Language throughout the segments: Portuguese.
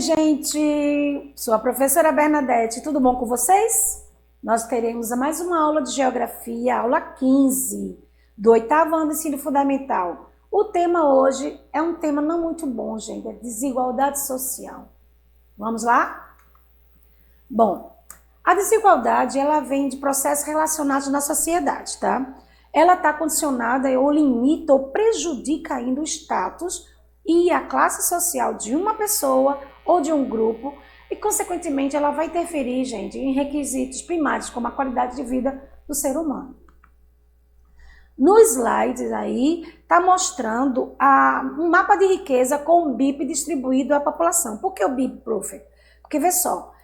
gente? Sou a professora Bernadette, tudo bom com vocês? Nós teremos mais uma aula de Geografia, aula 15, do 8º ano do ensino fundamental. O tema hoje é um tema não muito bom, gente, é desigualdade social. Vamos lá? Bom, a desigualdade, ela vem de processos relacionados na sociedade, tá? Ela está condicionada ou limita ou prejudica ainda o status e a classe social de uma pessoa ou de um grupo e, consequentemente, ela vai interferir, gente, em requisitos primários, como a qualidade de vida do ser humano. No slide aí, está mostrando um mapa de riqueza com o BIP distribuído à população. Por que o BIP, prof? Porque, vê só,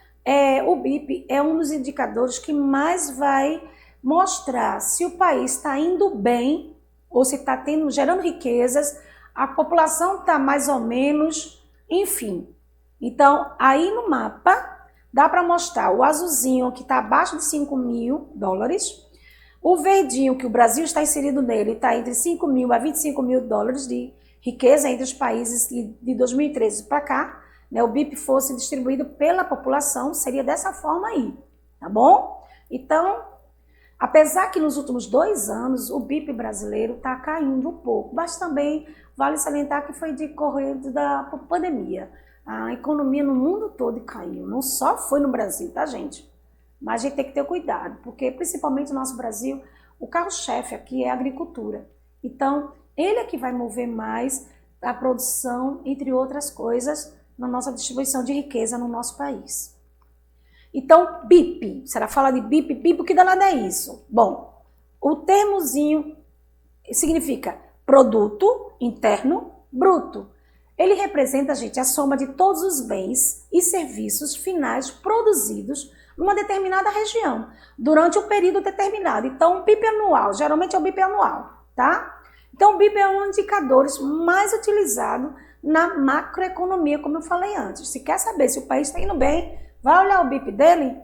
o BIP é um dos indicadores que mais vai mostrar se o país está indo bem ou se está gerando riquezas, a população está mais ou menos, enfim. Então, aí no mapa, dá para mostrar o azulzinho que está abaixo de $5.000, o verdinho que o Brasil está inserido nele está entre $5.000 a $25.000 de riqueza entre os países de 2013 para cá, né? O BIP fosse distribuído pela população, seria dessa forma aí, tá bom? Então, apesar que nos últimos 2 anos o BIP brasileiro está caindo um pouco, mas também vale salientar que foi decorrente da pandemia. A economia no mundo todo caiu, não só foi no Brasil, tá, gente? Mas a gente tem que ter cuidado, porque principalmente no nosso Brasil, o carro-chefe aqui é a agricultura. Então, ele é que vai mover mais a produção, entre outras coisas, na nossa distribuição de riqueza no nosso país. Então, BIP, será fala de BIP, o que danado é isso? Bom, o termozinho significa Produto Interno Bruto. Ele representa, gente, a soma de todos os bens e serviços finais produzidos numa determinada região, durante um período determinado. Então, o BIP anual, geralmente é o BIP anual, tá? Então, o BIP é um dos indicadores mais utilizado na macroeconomia, como eu falei antes. Se quer saber se o país está indo bem, vai olhar o BIP dele.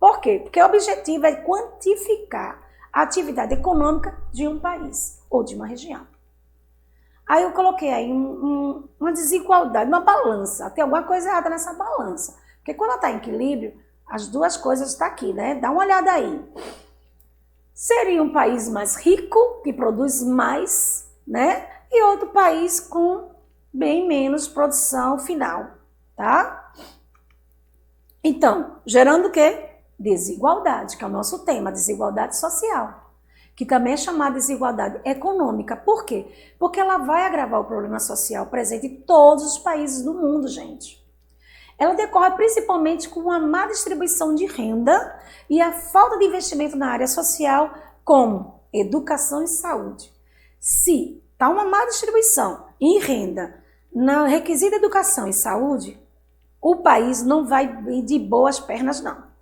Por quê? Porque o objetivo é quantificar a atividade econômica de um país ou de uma região. Aí eu coloquei aí uma desigualdade, uma balança. Tem alguma coisa errada nessa balança. Porque quando ela está em equilíbrio, as duas coisas estão aqui, né? Dá uma olhada aí. Seria um país mais rico, que produz mais, né? E outro país com bem menos produção final, tá? Então, gerando o quê? Desigualdade, que é o nosso tema, desigualdade social, que também é chamada desigualdade econômica. Por quê? Porque ela vai agravar o problema social presente em todos os países do mundo, gente. Ela decorre principalmente com uma má distribuição de renda e a falta de investimento na área social, como educação e saúde. Se está uma má distribuição em renda, na requisito educação e saúde, o país não vai de boas pernas, não.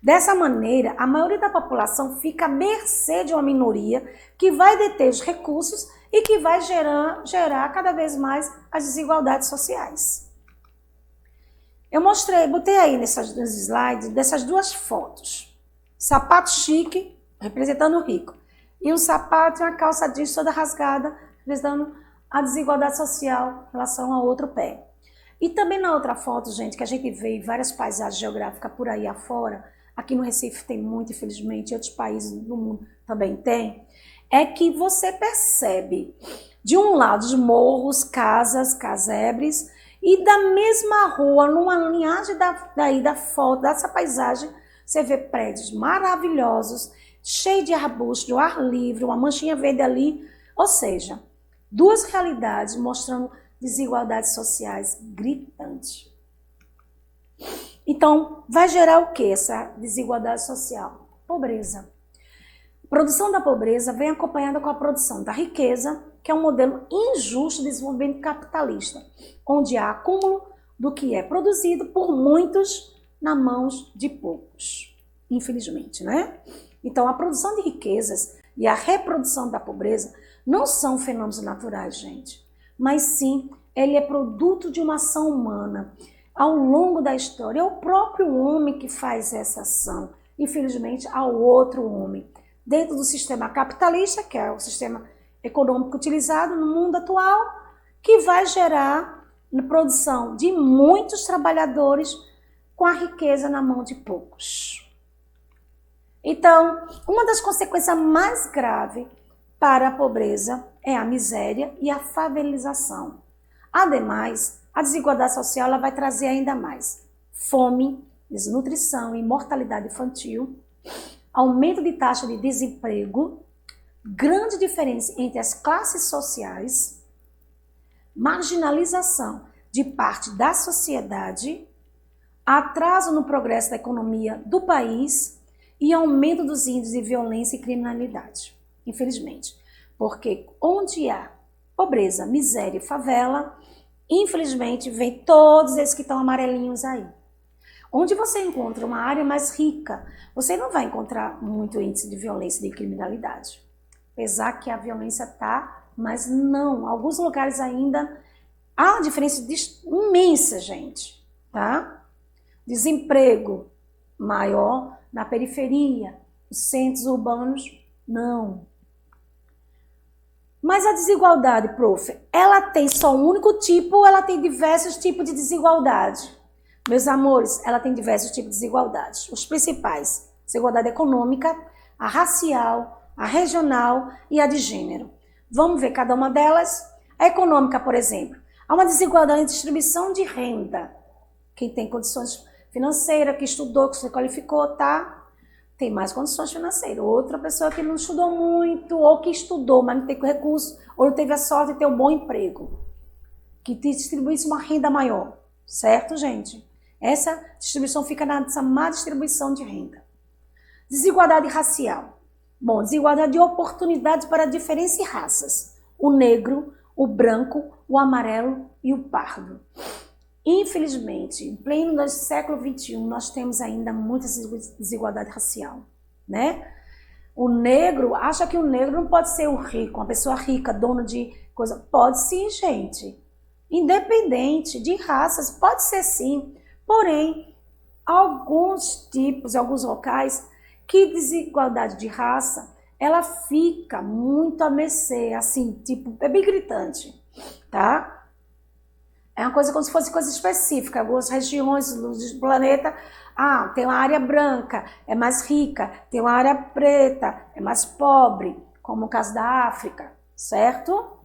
Dessa maneira, a maioria da população fica à mercê de uma minoria que vai deter os recursos e que vai gerar cada vez mais as desigualdades sociais. Eu botei aí nos slides dessas duas fotos. Sapato chique, representando o rico, e um sapato e uma calça jeans toda rasgada, representando a desigualdade social em relação ao outro pé. E também na outra foto, gente, que a gente vê em várias paisagens geográficas por aí afora, aqui no Recife tem muito, infelizmente, em outros países do mundo também tem, é que você percebe, de um lado, os morros, casas, casebres, e da mesma rua, numa linhagem da foto, dessa paisagem, você vê prédios maravilhosos, cheios de arbustos, de ar livre, uma manchinha verde ali, ou seja, duas realidades mostrando desigualdades sociais gritantes. Então, vai gerar o que essa desigualdade social? Pobreza. A produção da pobreza vem acompanhada com a produção da riqueza, que é um modelo injusto de desenvolvimento capitalista, onde há acúmulo do que é produzido por muitos na mãos de poucos, infelizmente, né? Então, a produção de riquezas e a reprodução da pobreza não são fenômenos naturais, gente, mas sim, ele é produto de uma ação humana. Ao longo da história, é o próprio homem que faz essa ação, infelizmente, ao outro homem. Dentro do sistema capitalista, que é o sistema econômico utilizado no mundo atual, que vai gerar na produção de muitos trabalhadores com a riqueza na mão de poucos. Então, uma das consequências mais graves para a pobreza é a miséria e a favelização. Ademais, a desigualdade social ela vai trazer ainda mais fome, desnutrição e mortalidade infantil, aumento de taxa de desemprego, grande diferença entre as classes sociais, marginalização de parte da sociedade, atraso no progresso da economia do país e aumento dos índices de violência e criminalidade, infelizmente. Porque onde há pobreza, miséria e favela, infelizmente vem todos esses que estão amarelinhos aí. Onde você encontra uma área mais rica, você não vai encontrar muito índice de violência e de criminalidade. Apesar que a violência está, mas não. Alguns lugares ainda há uma diferença imensa, gente, tá? Desemprego maior na periferia, os centros urbanos, não. Mas a desigualdade, prof, ela tem só um único tipo ou ela tem diversos tipos de desigualdade? Meus amores, ela tem diversos tipos de desigualdades. Os principais, desigualdade econômica, a racial, a regional e a de gênero. Vamos ver cada uma delas? A econômica, por exemplo, há uma desigualdade em distribuição de renda. Quem tem condições financeiras, que estudou, que se qualificou, tá? Tem mais condições financeiras. Outra pessoa que não estudou muito, ou que estudou, mas não tem recurso, ou não teve a sorte de ter um bom emprego, que distribuísse uma renda maior. Certo, gente? Essa distribuição fica nessa má distribuição de renda. Desigualdade racial. Bom, desigualdade de oportunidades para diferentes raças. O negro, o branco, o amarelo e o pardo. Infelizmente, em pleno século XXI, nós temos ainda muita desigualdade racial, né? O negro, acha que o negro não pode ser o rico, uma pessoa rica, dono de coisa. Pode sim, gente. Independente de raças, pode ser sim. Porém, alguns tipos, alguns locais, que desigualdade de raça, ela fica muito a mercê, assim, tipo, é bem gritante, tá? É uma coisa como se fosse coisa específica. Algumas regiões do planeta, tem uma área branca, é mais rica, tem uma área preta, é mais pobre, como o caso da África, certo?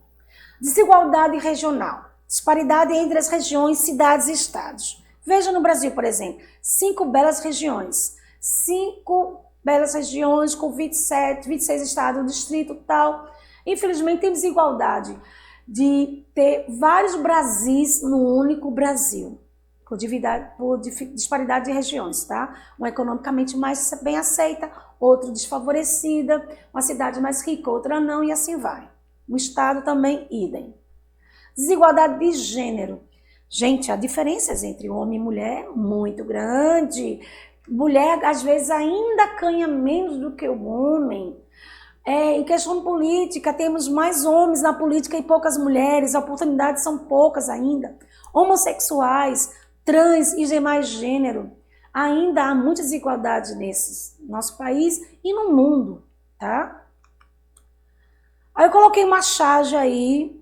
Desigualdade regional, disparidade entre as regiões, cidades e estados. Veja no Brasil, por exemplo, 5 belas regiões, 5 belas regiões com 27, 26 estados, um distrito tal. Infelizmente tem desigualdade de ter vários Brasis no único Brasil, por disparidade de regiões, tá? Uma economicamente mais bem aceita, outra desfavorecida, uma cidade mais rica, outra não, e assim vai. No estado também, idem. Desigualdade de gênero. Gente, há diferenças entre homem e mulher muito grande. Mulher, às vezes, ainda ganha menos do que o homem. Em questão política, temos mais homens na política e poucas mulheres, as oportunidades são poucas ainda. Homossexuais, trans e demais gênero, ainda há muita desigualdade nesse nosso país e no mundo, tá? Aí eu coloquei uma charge aí,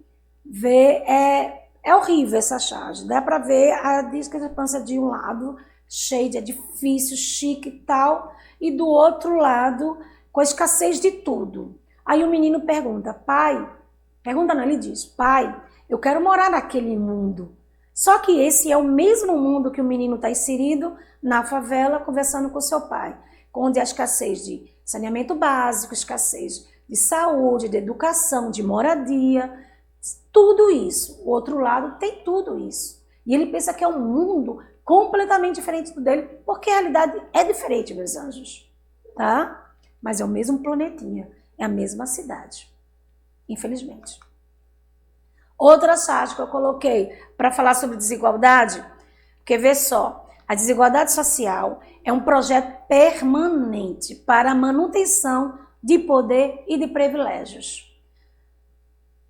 é horrível essa charge, dá pra ver a discrepância de um lado, cheio de edifício, chique e tal, e do outro lado, com a escassez de tudo. Aí o menino pergunta, ele diz, pai, eu quero morar naquele mundo. Só que esse é o mesmo mundo que o menino está inserido na favela, conversando com seu pai, onde há escassez de saneamento básico, escassez de saúde, de educação, de moradia, tudo isso. O outro lado tem tudo isso. E ele pensa que é um mundo completamente diferente do dele, porque a realidade é diferente, meus anjos, tá? Mas é o mesmo planetinha, é a mesma cidade, infelizmente. Outra charge que eu coloquei para falar sobre desigualdade, porque vê só, a desigualdade social é um projeto permanente para a manutenção de poder e de privilégios.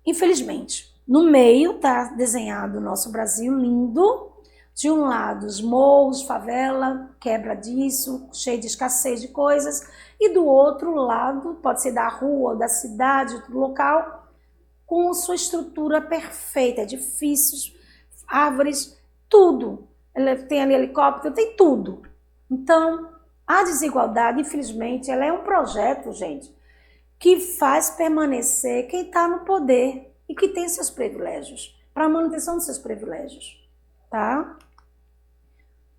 Infelizmente, no meio está desenhado o nosso Brasil lindo, de um lado os morros, favela, quebra disso, cheio de escassez de coisas, e do outro lado, pode ser da rua, da cidade, do local, com sua estrutura perfeita, edifícios, árvores, tudo. Tem ali helicóptero, tem tudo. Então, a desigualdade, infelizmente, ela é um projeto, gente, que faz permanecer quem está no poder e que tem seus privilégios, para a manutenção dos seus privilégios, tá?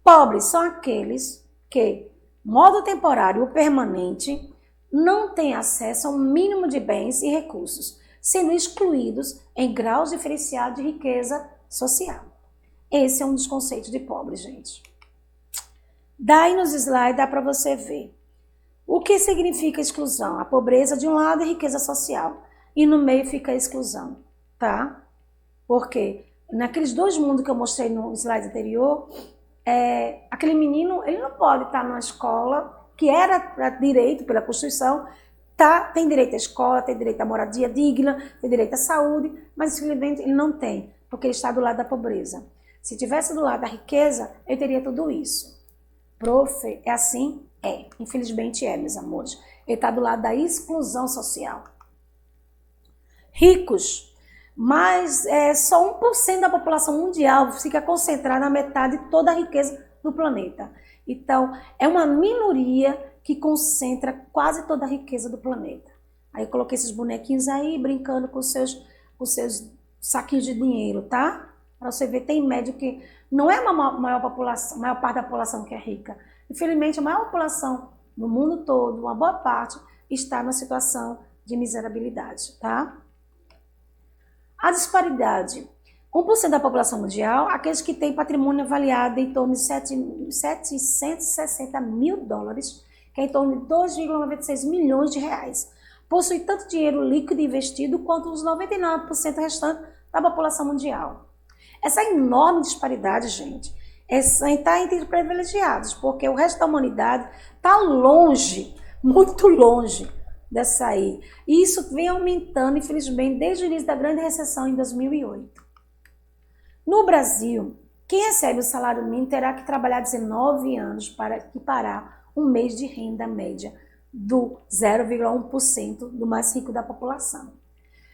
Pobres são aqueles que, modo temporário ou permanente, não têm acesso a um mínimo de bens e recursos, sendo excluídos em graus diferenciados de riqueza social. Esse é um dos conceitos de pobre, gente. Daí nos slides dá para você ver o que significa exclusão. A pobreza de um lado e riqueza social. E no meio fica a exclusão, tá? Porque naqueles dois mundos que eu mostrei no slide anterior, aquele menino, ele não pode estar numa escola que era para direito pela Constituição, tem direito à escola, tem direito à moradia digna, tem direito à saúde, mas infelizmente ele não tem, porque ele está do lado da pobreza. Se tivesse do lado da riqueza, ele teria tudo isso. Prof, é assim? É. Infelizmente é, meus amores. Ele está do lado da exclusão social. Ricos, mas só 1% da população mundial fica concentrada na metade de toda a riqueza do planeta. Então, é uma minoria que concentra quase toda a riqueza do planeta. Aí eu coloquei esses bonequinhos aí, brincando com seus saquinhos de dinheiro, tá? Para você ver, tem médio que não é a maior parte da população que é rica. Infelizmente, a maior população no mundo todo, uma boa parte, está na situação de miserabilidade, tá? A disparidade. 1% da população mundial, aqueles que têm patrimônio avaliado em torno de 760 mil dólares, que é em torno de 2,96 milhões de reais, possui tanto dinheiro líquido investido quanto os 99% restantes da população mundial. Essa enorme disparidade, gente, está entre os privilegiados, porque o resto da humanidade está longe, muito longe dessa aí. E isso vem aumentando, infelizmente, desde o início da grande recessão em 2008. No Brasil, quem recebe o salário mínimo terá que trabalhar 19 anos para equiparar um mês de renda média do 0,1% do mais rico da população.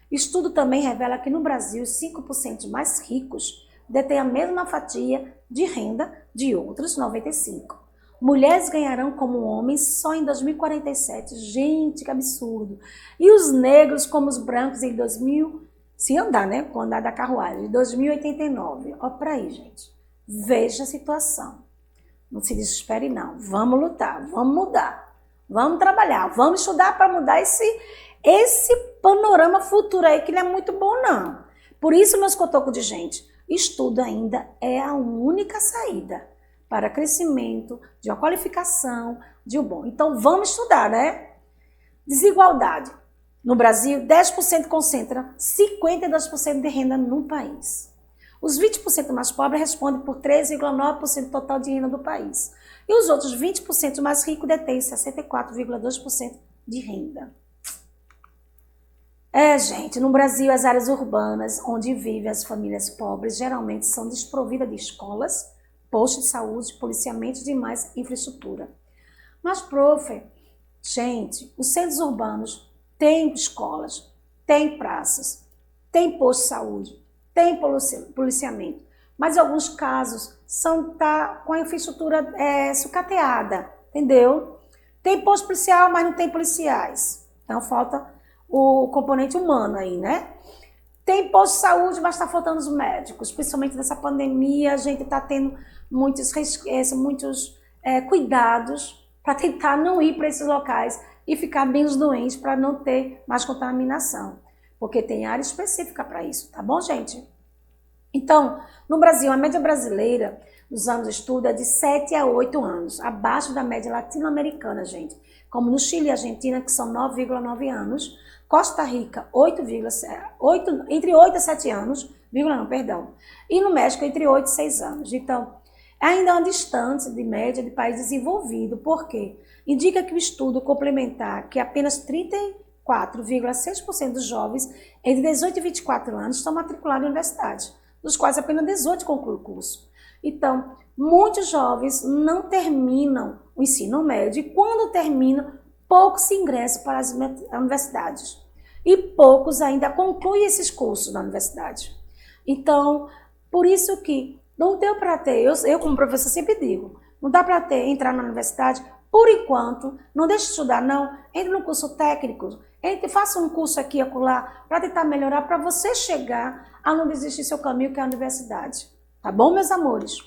Estudo também revela que no Brasil, os 5% mais ricos detêm a mesma fatia de renda de outros 95%. Mulheres ganharão como homens só em 2047. Gente, que absurdo. E os negros como os brancos em 2000, se andar, né? Com andar da carruagem, de 2089. Olha para aí, gente. Veja a situação. Não se desespere, não. Vamos lutar, vamos mudar. Vamos trabalhar, vamos estudar para mudar esse panorama futuro aí, que não é muito bom, não. Por isso, meus cotocos de gente, estudo ainda é a única saída para crescimento, de uma qualificação, de um bom. Então, vamos estudar, né? Desigualdade. No Brasil, 10% concentra 52% de renda no país. Os 20% mais pobres respondem por 13,9% do total de renda do país. E os outros 20% mais ricos detêm 64,2% de renda. Gente, no Brasil, as áreas urbanas onde vivem as famílias pobres geralmente são desprovidas de escolas, postos de saúde, policiamento e demais infraestrutura. Mas, prof, gente, os centros urbanos têm escolas, têm praças, têm posto de saúde, têm policiamento, mas em alguns casos tá com a infraestrutura sucateada, entendeu? Tem posto policial, mas não tem policiais. Então falta o componente humano aí, né? Tem posto de saúde, mas está faltando os médicos, principalmente nessa pandemia, a gente está tendo muitos cuidados para tentar não ir para esses locais e ficar menos doentes para não ter mais contaminação, porque tem área específica para isso, tá bom, gente? Então, no Brasil, a média brasileira dos anos de estudo é de 7 a 8 anos, abaixo da média latino-americana, gente, como no Chile e Argentina, que são 9,9 anos, Costa Rica, entre 8 a 7 anos, e no México, entre 8 e 6 anos. Então, ainda é uma distância de média de país desenvolvido. Por quê? Indica que o estudo complementar que apenas 34,6% dos jovens entre 18 e 24 anos estão matriculados em universidade, dos quais apenas 18 concluem o curso. Então, muitos jovens não terminam o ensino médio e quando terminam, poucos se ingressam para as universidades e poucos ainda concluem esses cursos na universidade. Então, Por isso que não deu para ter, eu como professor sempre digo, não dá para entrar na universidade por enquanto, não deixe de estudar não, entre no curso técnico, faça um curso aqui e acolá para tentar melhorar, para você chegar a não desistir seu caminho, que é a universidade. Tá bom, meus amores?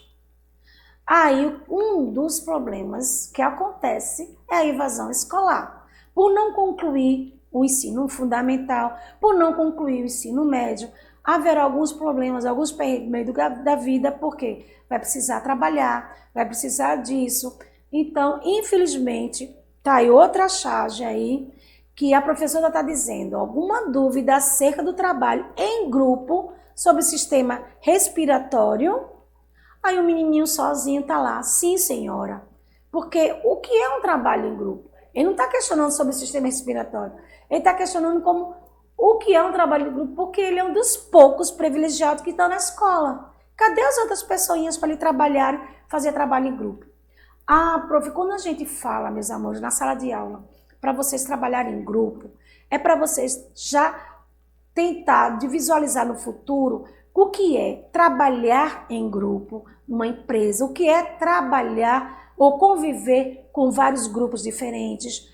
Aí, um dos problemas que acontece é a evasão escolar. Por não concluir o ensino fundamental, por não concluir o ensino médio, haverá alguns problemas, alguns perrengues no meio da vida, porque vai precisar trabalhar, vai precisar disso. Então, infelizmente, tá aí outra charge aí, que a professora está dizendo, alguma dúvida acerca do trabalho em grupo sobre o sistema respiratório. Aí o menininho sozinho tá lá, sim senhora, porque o que é um trabalho em grupo? Ele não está questionando sobre o sistema respiratório, ele está questionando como o que é um trabalho em grupo, porque ele é um dos poucos privilegiados que estão na escola. Cadê as outras pessoinhas para ele trabalhar, fazer trabalho em grupo? Ah, prof, quando a gente fala, meus amores, na sala de aula, para vocês trabalharem em grupo, é para vocês já tentar de visualizar no futuro o que é trabalhar em grupo, numa empresa, o que é trabalhar ou conviver com vários grupos diferentes.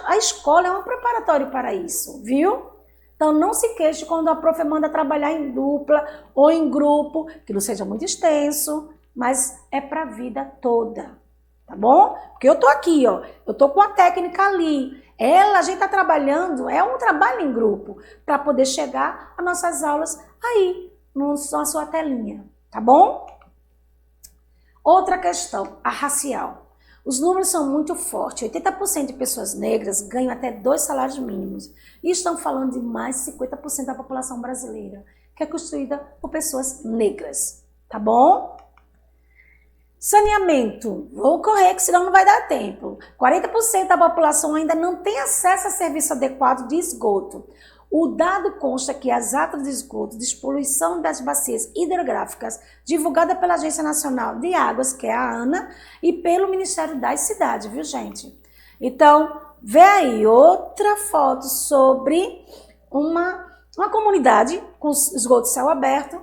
A escola é um preparatório para isso, viu? Então não se queixe quando a prof manda trabalhar em dupla ou em grupo, que não seja muito extenso, mas é para a vida toda, tá bom? Porque eu tô aqui, ó, eu tô com a técnica ali, a gente tá trabalhando, é um trabalho em grupo, para poder chegar às nossas aulas aí, na sua telinha, tá bom? Outra questão, a racial. Os números são muito fortes, 80% de pessoas negras ganham até 2 salários mínimos. E estão falando de mais de 50% da população brasileira, que é constituída por pessoas negras, tá bom? Saneamento, vou correr que senão não vai dar tempo. 40% da população ainda não tem acesso a serviço adequado de esgoto. O dado consta que as atas de esgoto, despoluição das bacias hidrográficas, divulgada pela Agência Nacional de Águas, que é a ANA, e pelo Ministério das Cidades, viu, gente? Então, vê aí outra foto sobre uma comunidade com esgoto de céu aberto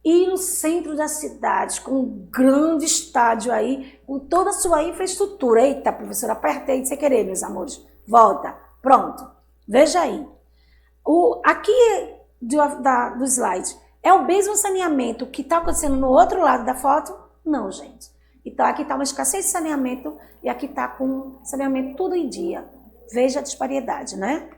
e no centro da cidade, com um grande estádio aí, com toda a sua infraestrutura. Eita, professora, apertei sem querer, meus amores. Volta. Pronto. Veja aí. Aqui do slide, é o mesmo saneamento que está acontecendo no outro lado da foto? Não, gente. Então, aqui está uma escassez de saneamento e aqui está com saneamento tudo em dia. Veja a disparidade, né?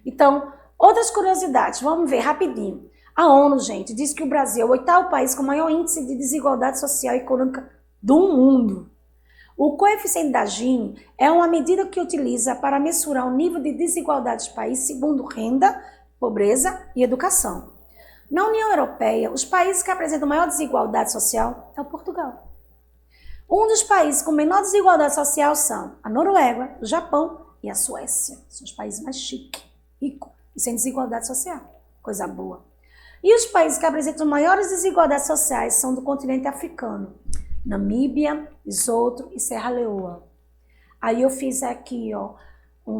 Então, outras curiosidades, vamos ver rapidinho. A ONU, gente, diz que o Brasil é o 8º país com maior índice de desigualdade social e econômica do mundo. O coeficiente da Gini é uma medida que utiliza para mensurar o nível de desigualdade do país segundo renda, pobreza e educação. Na União Europeia, os países que apresentam maior desigualdade social é o Portugal. Um dos países com menor desigualdade social são a Noruega, o Japão e a Suécia. São os países mais chiques, ricos e sem desigualdade social. Coisa boa. E os países que apresentam maiores desigualdades sociais são do continente africano. Namíbia, Lesotho e Serra Leoa. Aí eu fiz aqui, ó,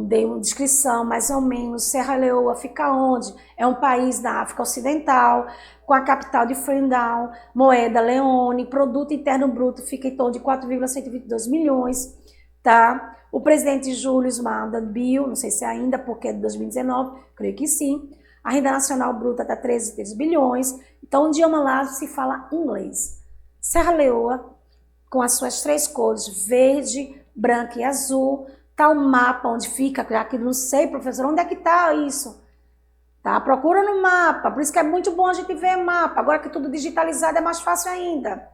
dei uma descrição mais ou menos. Serra Leoa fica onde? É um país da África Ocidental, com a capital de Freetown, moeda Leone, produto interno bruto fica em torno de 4,122 milhões, tá? O presidente Julius Maada Bio, não sei se é ainda, porque é de 2019, creio que sim. A renda nacional bruta está 13 bilhões, então o idioma lá se fala inglês. Serra Leoa, com as suas 3 cores, verde, branco e azul, tá o mapa onde fica, já que não sei, professor, onde é que tá isso? Tá, procura no mapa, por isso que é muito bom a gente ver mapa, agora que tudo digitalizado é mais fácil ainda.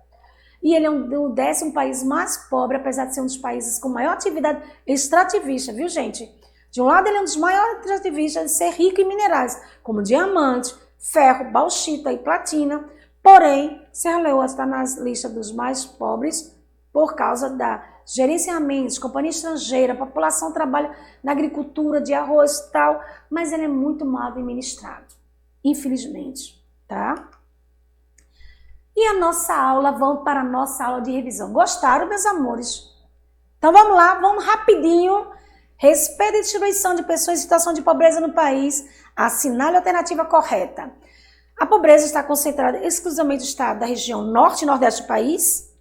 E ele é o 10º país mais pobre, apesar de ser um dos países com maior atividade extrativista, viu, gente? De um lado ele é um dos maiores extrativistas de ser rico em minerais, como diamante, ferro, bauxita e platina. Porém, Serra Leoa está na lista dos mais pobres por causa da gerenciamento, companhia estrangeira, a população trabalha na agricultura de arroz e tal, mas ele é muito mal administrado, infelizmente, tá? E a nossa aula, vamos para a nossa aula de revisão. Gostaram, meus amores? Então vamos lá, vamos rapidinho. Respeito e distribuição de pessoas em situação de pobreza no país, assinale a alternativa correta. A pobreza está concentrada exclusivamente no estado da região norte e nordeste do país.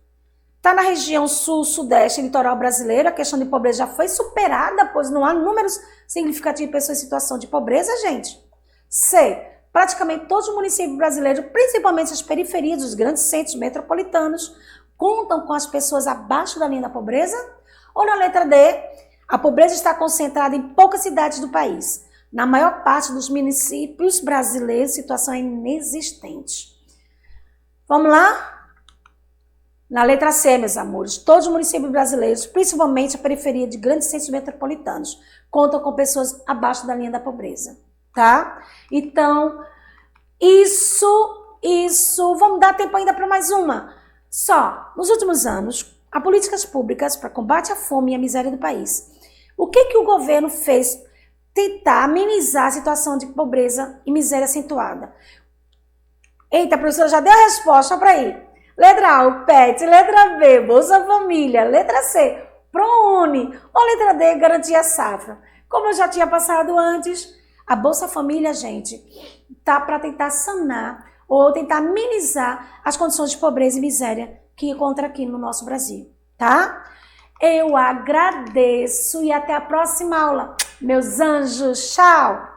Está na região sul, sudeste e litoral brasileiro. A questão de pobreza já foi superada, pois não há números significativos de pessoas em situação de pobreza, gente. C. Praticamente todos os municípios brasileiros, principalmente as periferias dos grandes centros metropolitanos, contam com as pessoas abaixo da linha da pobreza? Ou na letra D, a pobreza está concentrada em poucas cidades do país. Na maior parte dos municípios brasileiros, a situação é inexistente. Vamos lá? Na letra C, meus amores, todos os municípios brasileiros, principalmente a periferia de grandes centros metropolitanos, contam com pessoas abaixo da linha da pobreza, tá? Então, isso, vamos dar tempo ainda para mais uma. Só, nos últimos anos, há políticas públicas para combate à fome e à miséria do país. O que o governo fez tentar amenizar a situação de pobreza e miséria acentuada? Eita, a professora já deu a resposta para aí. Letra A, o PET. Letra B, Bolsa Família. Letra C, ProUni. Ou letra D, Garantia Safra. Como eu já tinha passado antes, a Bolsa Família, gente, tá para tentar sanar ou tentar amenizar as condições de pobreza e miséria que encontra aqui no nosso Brasil, tá? Eu agradeço e até a próxima aula. Meus anjos, tchau!